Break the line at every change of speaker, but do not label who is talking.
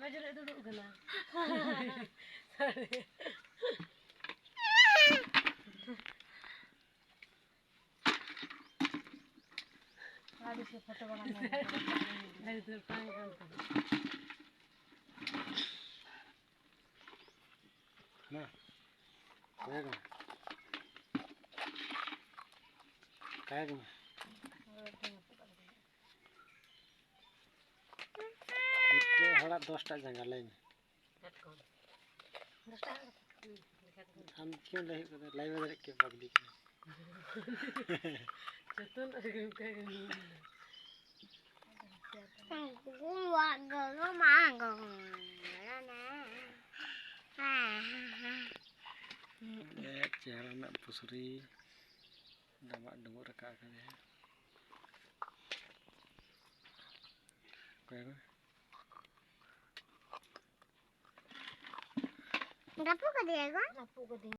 मैं जले duduk kena. Ada sih foto banget. Dari depan kan.
Nah, kayak gimana? Itu orang 10 janggal lain. हम क्यों live में के पब्लिक
Jatuh agak kayak
चेहरा में पुसरी दमा डुबो रखा करे
Ngapu ka dia,
Ngapu ka dia.